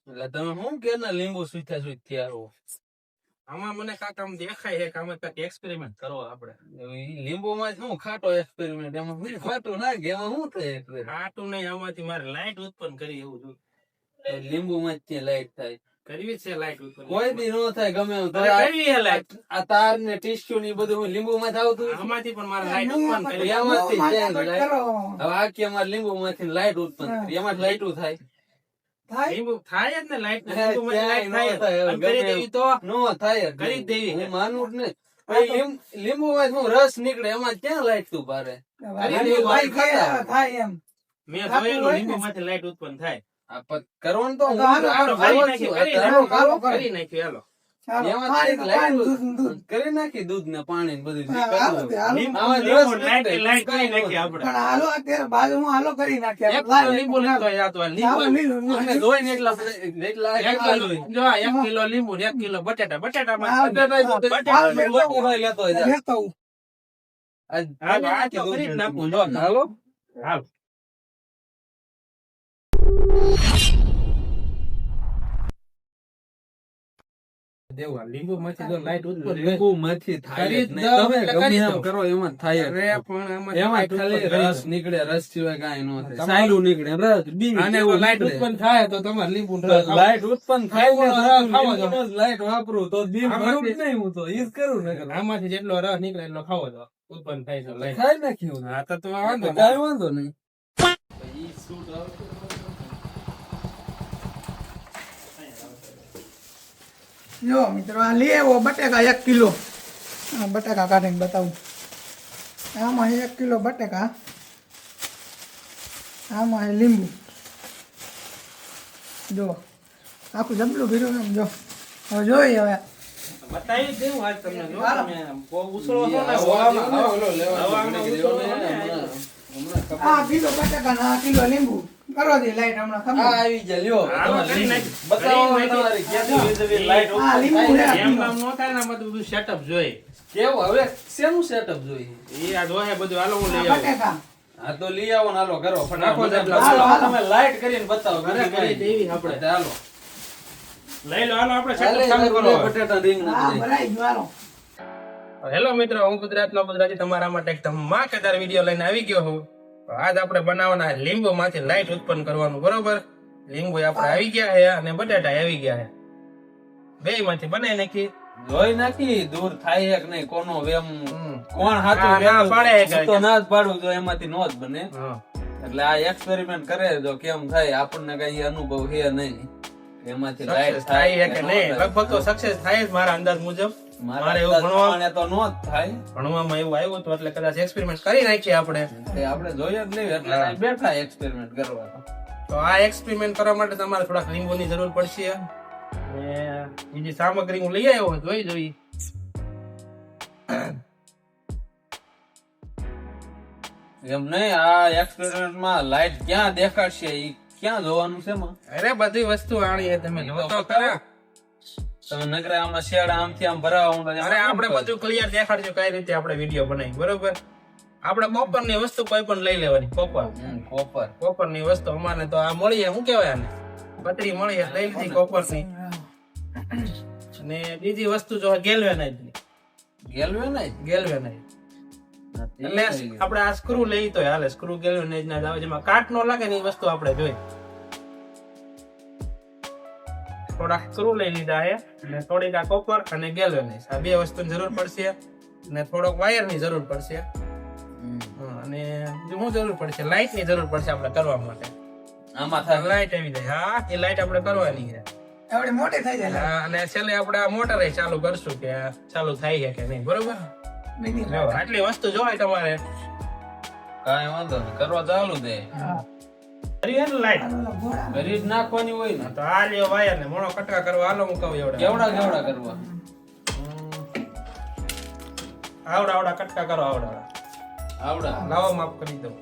એટલે તમે શું કે ના લીંબુ સુથ્યા સુથ્યા આવો આમાં મને કાંક આમ દેખાય છે કે આમાં કાંઈક એક્સપેરિમેન્ટ કરવો આપણે. લીંબુ માં શું ખાટો એક્સપેરિમેન્ટ એમાં શું ખાટું નાખે એમાં શું થાય experiment? આટું નહીં, આમાંથી મારે લાઈટ ઉત્પન્ન કરી એવું જોઈએ. લીંબુ માં જ લાઈટ થાય કરવી છે લાઈટ ઉત્પન્ન. કોઈ દી નો થાય ગમે એવું અરે કરવી છે લાઈટ. આ તાર ને ટીસ્યુ ની બધું લીંબુ માં આવતું આમાંથી પણ મારે લાઈટ ઉત્પન્ન કરવી. એમાંથી હવે આ કે અમારે લીંબુ માંથી લાઈટ ઉત્પન્ન કરી એમાં લાઈટું થાય લીંબુ થાય જ ને લાઈટ. ક્યાંય લીંબુમાંથી લાઈટ ન થાય. થાય. અને કરી દેવી તો નો થાય જ કરી જ દેવી. હું માનું જ નહીં. પછી લીંબુ માં શું રસ નીકળે એમાં ક્યાં લાઈટ તું પારે મેં જોયેલું લીંબુમાંથી લાઈટ ઉત્પન્ન થાય. કરવાનું તો હું કરી નાખ્યું હાલો. કરી નાખી દૂધ ને પાણી ને બધું લાઈટ કરી નાખી આપણે. લીંબુ લેતો હોય આ તો લીંબુ. જો આ 1 કિલો લીંબુ ને 1 કિલો બટાટા. બટાટામાં આ તો કરી જ નાખું. જો હાલો હાલ. દેવા લીંબુ માંથી જો લાઈટ ઉત્પન્ન લીંબુ માંથી થાય જ નહીં. તમે ગમે એમ કરો એમાં થાય જ. એમાં ખાલી રસ નીકળે, રસ સિવાય કાંઈ ન થાય. સાયલું નીકળે, રસ બી અને લાઈટ ઉત્પન્ન થાય તો તમારે લીંબુ લાઈટ ઉત્પન્ન થાય ને લાઈટ વાપરું તો બી ભરું જ નહીં. હું તો ઈ જ કરું ને. આમાંથી જેટલો રસ નીકળે એટલો ખાવો તો ઉત્પન્ન થાય છે લાઈટ. ખાઈ નાખ્યું. હા તો વાંધો કાંઈ વાંધો નહીં. જો મિત્રો આ લઈ આવ્યો બટેકા 1 કિલો. બટેકા કાઢીને બતાવું. આમાં 1 કિલો બટેકા, આમાં લીંબુ. જો આખું જબલું ભીરું એમ. જો હવે જોઈએ હવે બતાવી દેવું આજ તમને. જો હાલો. તમે બહુ ઉછળો છો ને આ કિલો બટેકા ને આ કિલો લીંબુ કરો દે લાઈટ હમણાં ખબર. આવી જા લ્યો. હાલો, કરી નાખી. બતાવો કરી નાખી. તમારી ક્યાંથી લીધેલી લાઈટ આ લીંબુ ઉત્પન્ન લે. થાય. એમ નામ નો થાય ને આમાં તો બધું સેટઅપ જોઈએ. કેવું હવે શેનું સેટઅપ જોઈએ? એ આ જોહે બધું. હાલો હું લઈ આ આવું. બટેકા હા તો લઈ આવો ને હાલો કરો નાખો ફટાફટ. જબલા. હાલો, હાલો. તમે લાઈટ કરીને બતાવો. અરે કરી દેવી આપણે. હાલો. લઈ લો હાલો આપણે હાલે, સેટઅપ ચાલુ કરો. બટેટા રીંગ હા નાખી દે. ભરાઈ ગયું હાલો. હેલો મિત્રો, હું ગુજરાતનો ગુજરાતી તમારા માટે એક ધમાકેદાર વિડીયો લઈને આવી ગયો છું. તો આજ આપણે બનાવવાના લીંબુ માંથી લાઈટ ઉત્પન્ન કરવાનું. બરોબર, લીંબુ આપણે આવી ગયા છે અને બટાટા આવી ગયા છે. બે માંથી બનાવી નાખી. જોઈ નાખી દૂર થાય કે નહીં, કોનો વેમ કોણ હા, હાથું ના વેમ પાડે કે હું તો ના જ પાડું તો એમાંથી નો જ બને. હા. એટલે આ એક્સપેરિમેન્ટ કરે જો કેમ થાય, આપણને કઈ અનુભવ છે નહીં એમાંથી લાઈટ Success થાય કે નહીં, લગભગ તો સક્સેસ થાય જ મારા અંદાજ મુજબ. મારે એવું ભણવા તો નો જ થાય. ભણવામાં એવું આવ્યું હતું એટલે કદાચ એક્સપેરિમેન્ટ કરી નાખીએ આપણે. એ આપણે જોઈએ જ નહીં એટલે હા. અહીં બેઠા એક્સપેરિમેન્ટ કરવા. તો આ એક્સપેરિમેન્ટ કરવા માટે તમારે થોડાક લીંબુની જરૂર પડશે અને બીજી સામગ્રી હું લઈ આવ્યો જોઈ જોઈ. એમ નહીં, આ એક્સપેરિમેન્ટ માં લાઈટ ક્યાં દેખાડશે ઈ ક્યાં જોવાનું છે એમાં? અરે બધી વસ્તુ આણી છે, તમે જો તો ખરા. તમે નકરા આમાં શેડા આમથી આમ ભરાવા ઊંડા. અરે આપણે બધું ક્લિયર દેખાડજો કઈ રીતે આપણે વિડીયો બનાવી. બરોબર, આપણે કોપરની વસ્તુ કોઈ પણ લઈ લેવાની. કોપર કોપરની વસ્તુ અમારે તો આ મળી શું કહેવાય આને, પતરી મળી લઈ લીધી કોપરની. અને બીજી વસ્તુ જો ગેલ્વેનાઇઝની. ગેલ્વેનાઇઝ એટલે આપણે આ સ્ક્રૂ લઈ તો હાલે. સ્ક્રૂ ગેલ્વેનાઇઝ ના જ આવે, જેમાં કાટ નો લાગે ને એ વસ્તુ આપણે જોઈ. થોડા સ્ક્રૂ લઈ લીધા છે અને થોડીક આ કોપર અને ગેલ્વેનાઇઝ, આ બે વસ્તુની જરૂર પડશે. અને થોડોક વાયર ની જરૂર પડશે. અને શું જરૂર પડશે? લાઈટ ની જરૂર પડશે આપણે કરવા માટે. આમાં થાય લાઈટ આવી જાય. હા, એ લાઈટ આપણે કરવાની છે. આપણે મોટી થઈ જાય. હા, અને છેલ્લે આપણે આ મોટર ચાલુ કરશું કે ચાલુ થાય છે કે નહીં. બરોબર, બીજી જો આટલી વસ્તુ જોવાય તમારે. કાંઈ વાંધો નહીં, કરવા ચાલુ દે. લાઈટ ઘોડા કરી જ નાખવાની હોય ને. તો આ લ્યો વાયર ને મોણો કટકા કરવા. હાલો હું કહું એવડા કેવડા કરવા? આવડા કટકા કરો. આવડા લાવો માપ કરી દઉં.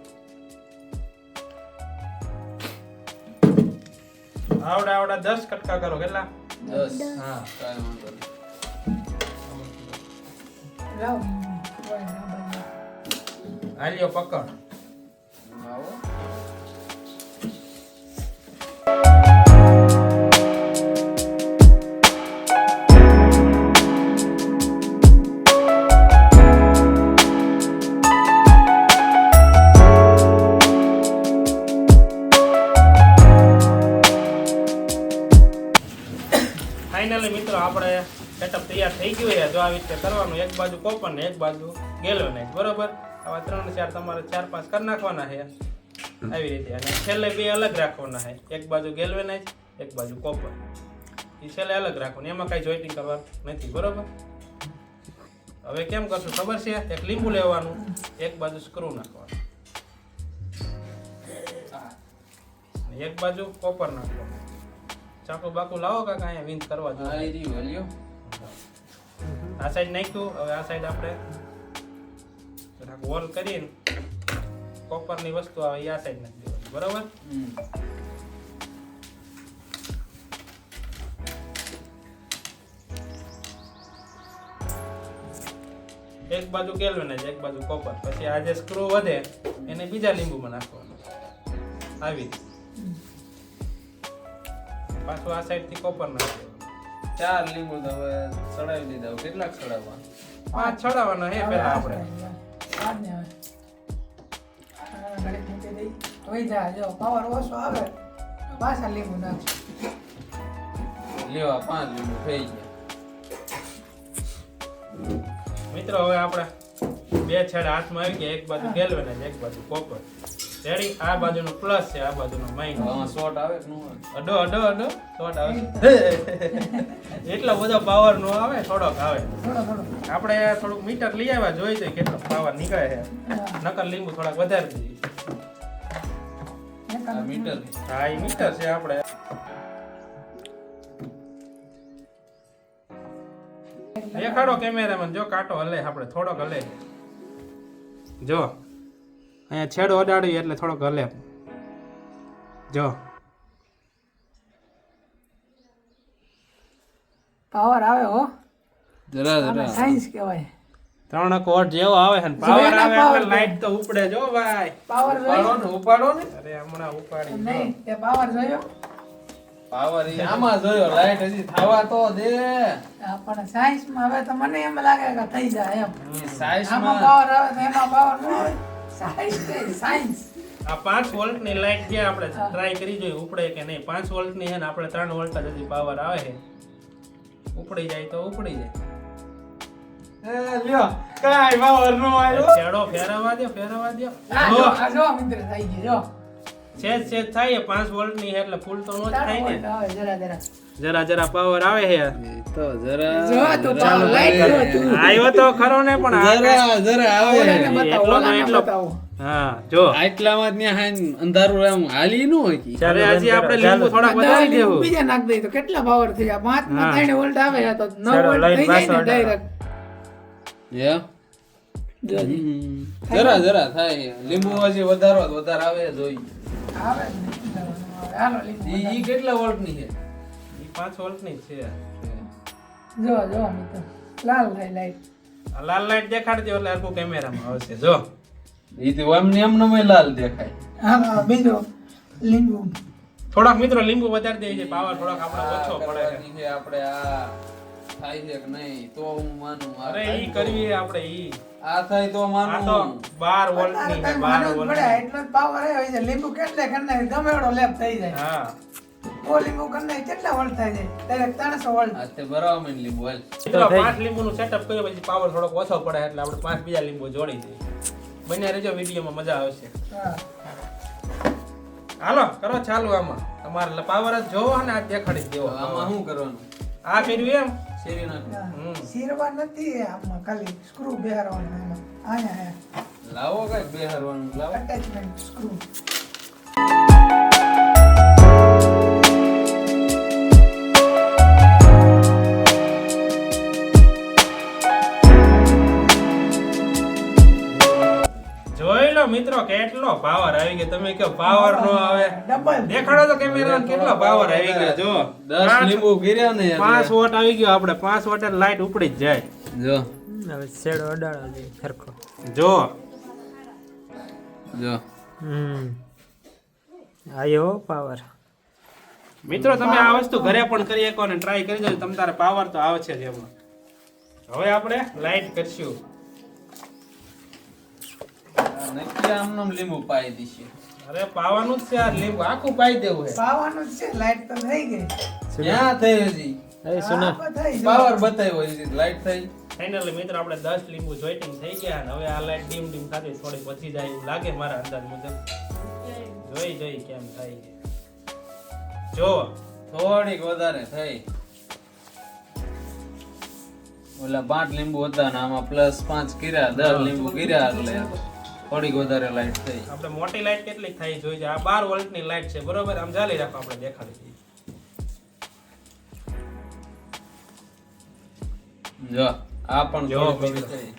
આવડા 10 કટકા કરો. કેટલા? 10. હા, કાંઈ વાંધો નહીં. લાવ. આ લ્યો પકડ. આવો. ફાઇનલી મિત્રો આપણે સેટઅપ તૈયાર થઈ ગયું છે. જો આવી રીતે કરવાનું, એક બાજુ કોપર ને એક બાજુ ગેલ્વેનાઇઝ, બરોબર. આવા 3-4 તમારે 4-5 કરી નાખવાના છે આવી રીતે, અને છેલ્લે 2 અલગ રાખવાના છે, એક બાજુ ગેલ્વેનાઇઝ એક બાજુ કોપર. એ છેલ્લે અલગ રાખવાનું, એમાં કઈ જોઈન્ટિંગ કરવાનું નથી, બરોબર. હવે કેમ કરશું ખબર છે? એક લીંબુ લેવાનું, એક બાજુ સ્ક્રૂ નાખવાનું, એક બાજુ કોપર નાખવાનું. ચાકુ બાકુ લાવો કાકા, અહીંયા વિંધ કરવા જોઈએ. આ સાઈડ નાખ્યું, હવે આ સાઈડ આપણે ગોલ કરીને કોપરની વસ્તુ આવે એ આ સાઈડ નાખી દેવાની, બરોબર. એક બાજુ ગેલ્વેનાઇઝ એક બાજુ કોપર. પછી આ જે સ્ક્રૂ વધે એને બીજા લીંબુમાં નાખવાનું આવી. પાછું આ સાઈડ થી કોપર નાખવાનું. 4 લીંબુ તો હવે સડાવી દીધા. કેટલાક સડાવવા? 5 છડાવવાના હે પેલા આપણે. પાવર ઓછો આવે પાછા લીંબુ નાખશું. લેવા 5 લીંબુ થઈ ગયા. મિત્રો હવે આપણે 2 છેડા હાથમાં આવી ગયા, એક બાજુ ગેલ્વેનાઇઝ એક બાજુ કોપર. રેડી? આ બાજુનો પ્લસ છે, આ બાજુનો માઇનસ. શોર્ટ આવે કે નો આવે? અડો શોર્ટ આવે. એટલો બધો પાવર નો આવે, થોડોક આવે. આપણે થોડુંક મીટર લઈ આવ્યા, જોઈ જોઈએ કેટલો પાવર નીકળે છે. નકર લીંબુ થોડાક વધારે દઈએ. આ મીટર. હા, એ મીટર છે આપણે. દેખાડો કેમેરામાં, જો કાંટો હલે, આપણે થોડોક હલે. જો અહીંયા છેડો અડાડી એટલે થોડોક હલે. જો પાવર આવે હો, જરા સાયન્સ કહેવાય. 3 વોટ જેવો આવે છે, પાવર આવે એટલે લાઈટ તો ઉપડે. જો ભાઈ પાવર ઉપાડો ને. અરે હમણાં ઉપાડી નહીં, તે પાવર જોયો. પાવર આમાં જોયો, લાઈટ હજી થવા તો દે. પણ સાયન્સ માં હવે તો મને એમ લાગે કે થઈ જાય એમ. સાઈઝ આમાં માં પાવર આવે તો એમાં પાવર ન આવે. સાયન્સ આ 5 વોલ્ટ ની લાઈટ જે આપણે ટ્રાય કરી જોઈએ ઉપડે કે નહીં. 5 વોલ્ટ ની છે ને આપણે 3 વોલ્ટ જ હજી પાવર આવે છે. ઉપડી જાય તો ઉપડી જાય. લ્યો કાઈ પાવર નો આવ્યો. છેડો ફેરવવા દો. જો મિત્ર થઈ ગયો. સેજ થાય 5 વોલ્ટ ની એટલે ફૂલ તો નો જ થાય ને. જરા જરા પાવર આવે છે તો જરા જો તો ચાલો લાઈટ જો તું. આવ્યો તો ખરો ને, પણ જરા આવે. એટલો ને એટલો. હા જો આટલામાં ત્યાં હાઈન અંધારું આમ હાલી નો હોય કી. ચાલે હજી આપણે લીંબુ થોડાક વધારી દેવું. બીજા નાખ દઈ તો કેટલા પાવર થઈ જાય? 5 માં 3 વોલ્ટ આવે તો 9 વોલ્ટ થઈ જાય ને ડાયરેક્ટ. જરા થાય. લીંબુ હજી વધારે આવે જોઈ. આવે ને હાલો લીંબુ. ઈ કેટલા વોલ્ટ ની છે? ઈ 5 વોલ્ટ ની છે. જો મિત્ર લાલ થાય લાઈટ. આ લાલ લાઈટ દેખાડજો એટલે આખું કેમેરામાં આવશે. જો ઈ તો એમને લાલ દેખાય. હા બીજો લીંબુ. થોડાક મિત્રો લીંબુ વધારી દેજે, પાવર થોડાક આપણે ઓછો પડે છે. આપણે આ થાય છે કે નહીં તો હું માનું. અરે ઈ કરવી આપણે ઈ. આ થાય તો આ માનું. તો 12 વોલ્ટ ની છે, 12 વોલ્ટ ની. એટલો પાવર આવ્યો છે. લીંબુ કેટલે કરને ગમે એવડો લેપ થઈ જાય. હા ઓ લીંબુ કરને કેટલા વોલ્ટ થાય છે? Direct 300 volt. આ તે બરાબર મેં લીંબુ હાલ. મિત્રો 5 લીંબુનું સેટઅપ કર્યો પછી પાવર થોડોક ઓછો પડે એટલે આપણે 5 બીજા લીંબુ જોડી દઈએ. બન્યા રહેજો, વિડીયોમાં મજા આવશે. હા હાલો કરો ચાલુ. આમાં તમારે પાવર જ જોવો ને આ દેખાડી જ દેવો. આમાં શું કરવાનું? આ કર્યું એમ શેરી નાખો. શીરવા નથી આમાં, ખાલી સ્ક્રૂ બેહારવાનું એમાં. આયા લાવો કઈ બેહારવાનું લાવો. Attachment screw. જોઈ લો મિત્રો કેટલો પાવર આવી ગયો. તમે કહો પાવર નો આવે? ડબલ દેખાડો તો કેમેરા કેટલો પાવર આવી ગયો. જો 10 લીંબુ ગીર્યા ને 5 વોટ આવી ગયો આપણે. 5 વોટ લાઈટ ઉપડી જ જાય. જો હવે શેડો અડાડો દે સરખો. જો આયો પાવર. મિત્રો તમે આ વસ્તુ ઘરે પણ કરી શકો અને ટ્રાય કરી દો. તમ તારે પાવર તો આવે છે જ એમાં. હવે આપણે લાઈટ કરશું. નક્કી આમનું લીંબુ પાઈ દીશે. અરે પાવાનું જ છે આ લીંબુ આખું પાઈ દેવું છે. પાવાનું જ છે. લાઈટ તો થઈ ગઈ. ક્યાં થઈ હજી? એ સુના પાવર બતાવ્યો લાઈટ થઈ. ફાઇનલી મિત્રો આપણે 10 લીંબુ જોઈટિંગ થઈ ગયા અને હવે આ લાઈટ ડીમ ડીમ થતી થોડી વધી જાય એવું લાગે મારા અંદાજ મુજબ. જોઈ કેમ થાય છે. જો થોડીક વધારે થઈ. ઓલા 5 લીંબુ હતા ને આમાં +5 કર્યા, 10 લીંબુ કર્યા એટલે થોડીક વધારે લાઈટ થઈ. આપણે મોટી લાઈટ કેટલી થાય જોઈ આ 12 વોલ્ટની લાઈટ છે બરોબર. આમ ચાલી રાખો આપણે દેખાડી દઈએ. જો આ પણ જો થોડી થઈ.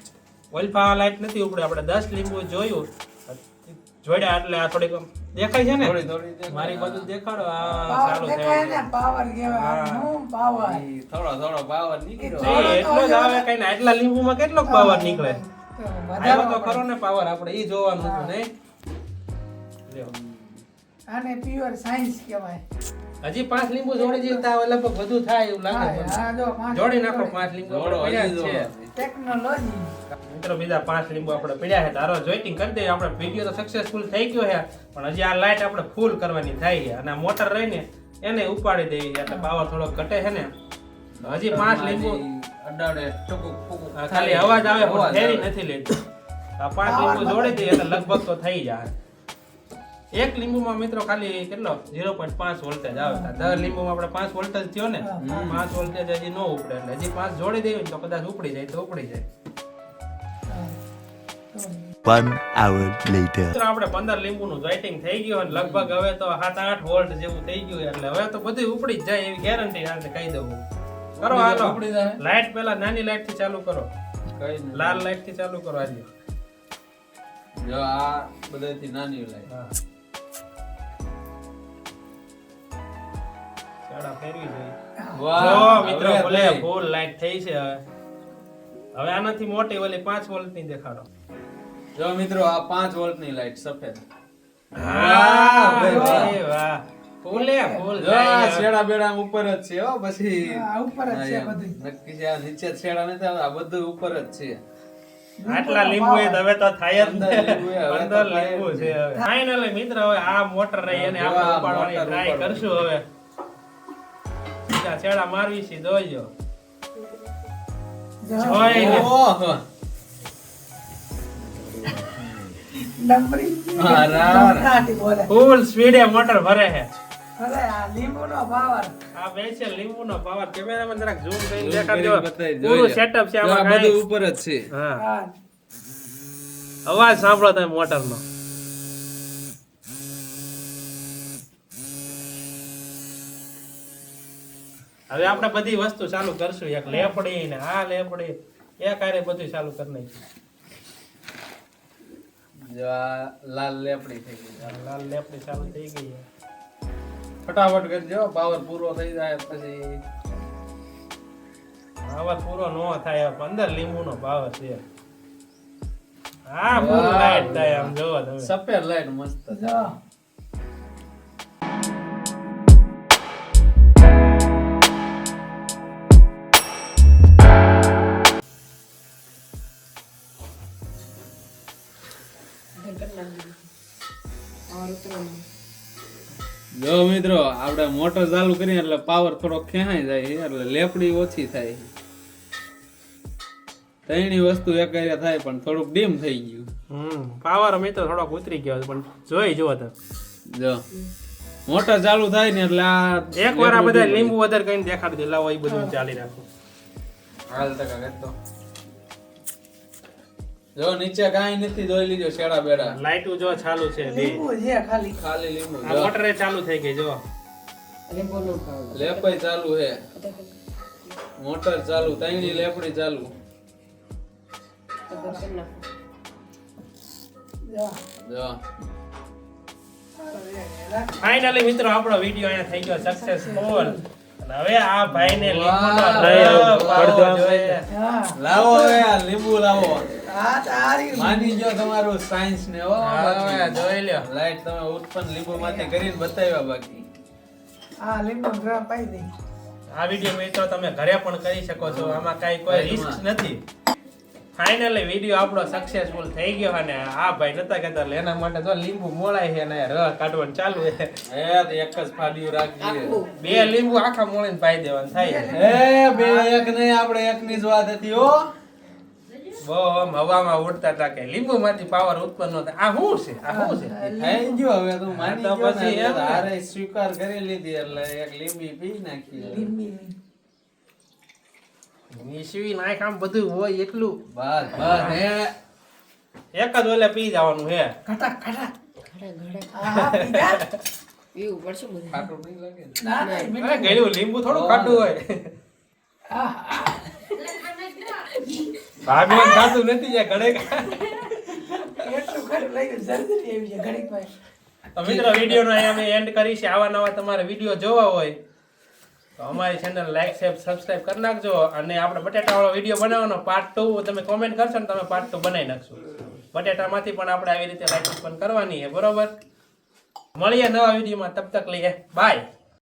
ઓલફા લાઈટ નથી ઉપડે. આપણે 10 લીંબુ જોયું જોડ્યા એટલે આ થોડીક દેખાય છે ને. થોડી મારી બાજુ દેખાડો. આ પાવર ચાલુ દેખાય થાય ને પાવર કહેવાય હું પાવર થોડો પાવર નીકળ્યો. એટલો જ આવે કઈ ના. એટલા લીંબુમાં કેટલો પાવર નીકળે? વધારે આવ્યો તો ખરો ને પાવર. આપણે ઈ જોવાનું હતું નહીં. લ્યો. આને પ્યોર સાયન્સ કહેવાય. હજી 5 લીંબુ જોડી દીધા હવે લગભગ બધું થાય એવું લાગે. હા જો પાંચ જોડી નાખો 5 લીંબુ આપણે પડ્યા જ છે. ટેકનોલોજી મિત્રો બીજા 5 લીંબુ આપણે પડ્યા છે. તારો જોઈટિંગ કરી દઈએ. આપણે વિડિયો તો સક્સેસફુલ થઈ ગયો છે પણ હજી આ લાઈટ આપણે ફૂલ કરવાની થાય છે અને આ મોટર રહીને એને ઉપાડી દેવી છે એટલે પાવર થોડો ઘટે છે ને. હજી 5 લીંબુ અડાડે ટુકુક ફુકુક ખાલી અવાજ આવે પણ ફેરી નથી લેતી. આ 5 લીંબુ જોડી દઈએ એટલે લગભગ તો થઈ જાય. એક લીંબુમાં મિત્રો ખાલી કેટલો 0.5 વોલ્ટેજ આવે. 10 લીંબુમાં આપણે 5 વોલ્ટેજ થયો ને 5 વોલ્ટેજ હજી નો ઉપડે એટલે હજી 5 જોડી દેવી તો કદાચ ઉપડી જાય તો ઉપડી જાય. 1 hour later. મિત્રો આપણે 15 લીંબુનું જોઈટિંગ થઈ ગયું અને લગભગ હવે તો 7-8 વોલ્ટ જેવું થઈ ગયું એટલે હવે તો બધું ઉપડી જ જાય એવી ગેરંટી આને કહી દઉં. કરો હાલો ઉપડી જાય. લાઈટ પહેલા નાની લાઈટ થી ચાલુ કરો. કઈ નહીં. લાલ લાઈટ થી ચાલુ કરો આજે. જો આ બધાથી નાની લાઈટ. હા ચાડા ફેરવી જોઈએ. વાહ, જો મિત્રો હવે ભલે થઈ. ફૂલ લાઈટ થઈ છે હવે. હવે આનાથી મોટી ઓલી 5 વોલ્ટ ની દેખાડો. જો મિત્રો આ 5 વોલ્ટની લાઈટ સફેદ. વાહ ભાઈ, વાહ ફૂલે ફૂલ જો આ થાય. શેડા બેડા ઉપર જ છે હો. પછી આ ઉપર જ છે હા, બધું. નક્કી છે. આ નીચે શેડા નથી આવતા. આ બધું ઉપર જ છે. આટલા લીંબુ એ હવે તો થાય જ 15 લીંબુ એ હવે તો 15 થાય જ લીંબુ ને. છે હવે. ફાઇનલી મિત્ર હવે આ મોટર રહી અને આપણે આ ઉપાડવાની મોટર ટ્રાય ઉપાડો. કરશું હવે. બીજા છેડા મારવી છે જોઈજો. જોઈને ઓહો. ડમરી હારા. ડમરાટી બોલે ફૂલ સ્પીડે મોટર ભરે છે. અરે આ લીંબુનો પાવર આ બે છે લીંબુનો પાવર. કેમેરામાં જરાક ઝૂમ કરીને Zoom દેખાડજો. કરીને બતાવી દો. પૂરું જોઈ લે. સેટઅપ છે જો આ આમાં બધું કાંઈ. ઉપર જ છે. હા હા અવાજ સાંભળો તમે મોટરનો. હવે આપણે બધી વસ્તુ ચાલુ કરશું. એક લેપડી ને આ લેપડી એક આરે બધું ચાલુ કરી નાખ્યું. જો આ લાલ લેપડી થઈ ગઈ. આ લાલ લેપડી ચાલુ થઈ ગઈ છે. ફટાફટ કરજો. પાવર પૂરો થઈ જાય પછી આવા પૂરો નો થાય. 15 લીંબુનો ભાવ છે. હા ફૂલ વાહ. લાઈટ થાય આમ જોવો તમે. સફેદ લાઈટ મસ્ત છે. જો જો મિત્રો આપણે મોટર ચાલુ કરીએ એટલે પાવર થોડો ખેંચાઈ જાય છે એટલે લેપડી ઓછી થાય છે. ત્રણેય વસ્તુ એક હારે થાય પણ થોડુંક ડીમ થઈ ગયું. પાવર મિત્રો થોડોક ઉતરી ગયો પણ જોઈ જુઓ તો. જો મોટર ચાલુ થાય ને એટલે આ એક વાર આ બધા લીંબુ વધારે કઈ દેખાડી દે. લાવો એ બધું ચાલી રાખો. હાલ ટકા કરતો. જો નીચે કાંઈ નથી જોઈ લીધો શેડા બેડા. લાઈટો જો ચાલુ છે બે. લીંબુ છે ખાલી ખાલી લીંબુ. આ મોટર એ ચાલુ થઈ ગઈ જો. લેપઈ ચાલુ હે. મોટર ચાલુ. ત્રણેય લેપડી ચાલુ. જો જો ફાઇનલી મિત્રો આપણો વિડિયો અહીંયા થઈ ગયો સક્સેસફુલ. અને હવે આ ભાઈને હા લાવો હવે આ લીંબુ લાવો. આ તારી માની ગયો તમારું સાયન્સ ને હો. જોઈ લ્યો. લાઈટ તમે ઉત્પન્ન લીંબુ માંથી કરીને બતાવ્યા બાકી. આ લીંબુ ડ્રમ પાઈ દે આ વિડિયો મિત્રો તમે ઘરે પણ કરી શકો છો. આમાં કાઈ કોઈ રિસ્ક નથી. ફાઇનલી વિડીયો આપણો સક્સેસફુલ થઈ ગયો અને આ ભાઈ નતા કહેતા એટલે એના માટે તો લીંબુ મોળાય છે અને રસ કાઢવાનું ચાલુ છે તો એક જ ફાડ્યું રાખીએ. 2 લીંબુ આખા મોળીને પાઈ દેવાનું થાય છે. બે એક નહીં, આપણે એકની જ વાત હતી હો. બહુ આમ હવામાં ઉડતા હતા કે લીંબુ માંથી પાવર ઉત્પન્ન ન થાય. આ શું છે? આ શું છે? થઈ ગયો હવે તું માની તો ગયો પછી ને, એમ ને. હારે સ્વીકાર કરી લીધી એટલે એક લીંબી પી નાખી. મિસવી નાખ આમ બધું હોય એટલું બસ બસ હે એક જ ઓલે પી જવાનું હે. ઘટા ઘટા હા, પીધા? ખાટું નહીં લાગે ને? ના, ના, અરે મીઠું. ગળ્યું લીંબુ થોડું ખાટું હોય. ભાગવાન ખાતું નથી યાર ઘણે. એટલું ખરું લાગ્યું, જલ્દી આવી જાય ઘડીકમાં. તો મિત્રો વિડીયોનો અહીં અમે એન્ડ કરીશું. આવા નવા તમારે વિડીયો જોવા હોય તો અમારી ચેનલ લાઈક શેર સબસ્ક્રાઇબ કરી નાખજો અને આપણે બટેટાવાળો વિડીયો બનાવવાનો પાર્ટ 2 તમે કોમેન્ટ કરશો ને તમે પાર્ટ 2 બનાવી નાખશું. બટેટામાંથી પણ આપણે આવી રીતે લાઈક ઉત્પન્ન કરવાની છે બરોબર. મળીએ નવા વિડીયોમાં, તબ તક લઈએ બાય.